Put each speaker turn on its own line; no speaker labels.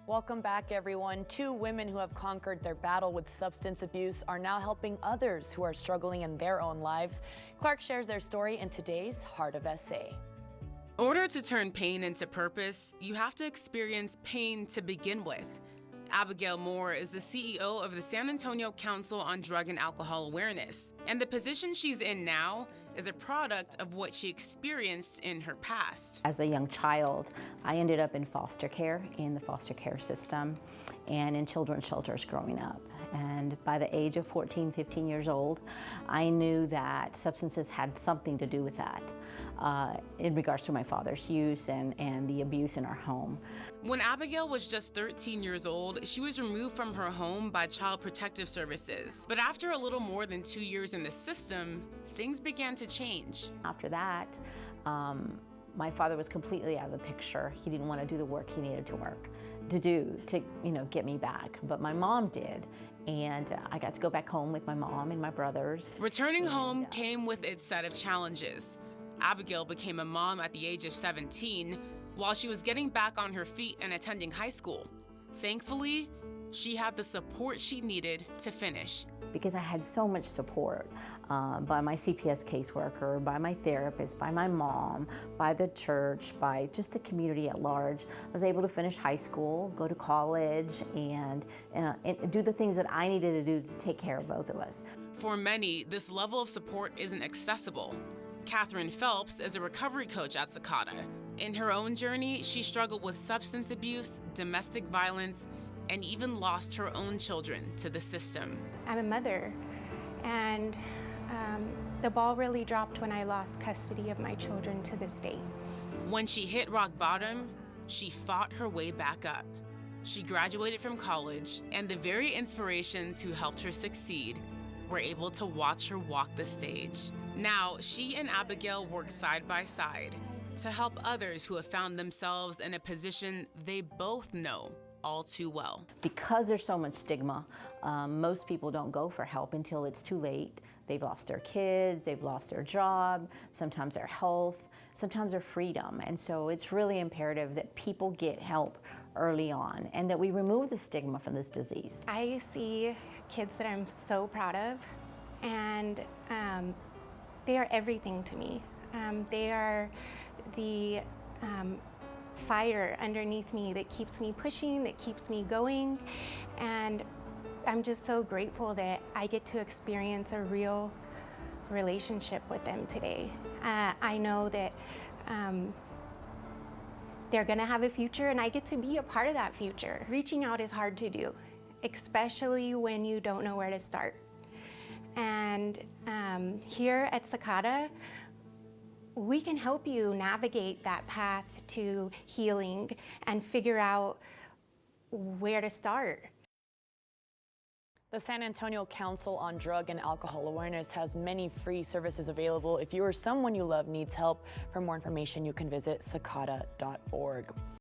Welcome back, everyone. Two women who have conquered their battle with substance abuse are now helping others who are struggling in their own lives. Clarke shares their story in today's Heart of SA.
In order to turn pain into purpose, you have to experience pain to begin with. Abigail Moore is the CEO of the San Antonio Council on Drug and Alcohol Awareness, and the position she's in now is a product of what she experienced in her past.
As a young child, I ended up in foster care, in the foster care system, and in children's shelters growing up. And by the age of 14, 15 years old, I knew that substances had something to do with that in regards to my father's use and the abuse in our home.
When Abigail was just 13 years old, she was removed from her home by Child Protective Services. But after a little more than 2 years in the system, things began to change.
After that, my father was completely out of the picture. He didn't want to do the work he needed to do to get me back. But my mom did. And I got to go back home with my mom and my brothers.
Returning home came with its set of challenges. Abigail became a mom at the age of 17 while she was getting back on her feet and attending high school. Thankfully, she had the support she needed to finish.
Because I had so much support by my CPS caseworker, by my therapist, by my mom, by the church, by just the community at large. I was able to finish high school, go to college, and do the things that I needed to do to take care of both of us.
For many, this level of support isn't accessible. Catherine Phelps is a recovery coach at Sakata. In her own journey, she struggled with substance abuse, domestic violence, and even lost her own children to the system.
I'm a mother, and the ball really dropped when I lost custody of my children to the state.
When she hit rock bottom, she fought her way back up. She graduated from college, and the very inspirations who helped her succeed were able to watch her walk the stage. Now, she and Abigail work side by side to help others who have found themselves in a position they both know all too well.
Because there's so much stigma, most people don't go for help until it's too late. They've lost their kids, they've lost their job, sometimes their health, sometimes their freedom. And so it's really imperative that people get help early on and that we remove the stigma from this disease.
I see kids that I'm so proud of, and they are everything to me. They are the fire underneath me that keeps me pushing, that keeps me going, and I'm just so grateful that I get to experience a real relationship with them today. I know that they're gonna have a future, and I get to be a part of that future. Reaching out is hard to do, especially when you don't know where to start. And here at Sakata, we can help you navigate that path to healing and figure out where to start.
The San Antonio Council on Drug and Alcohol Awareness has many free services available. If you or someone you love needs help, for more information, you can visit sakata.org.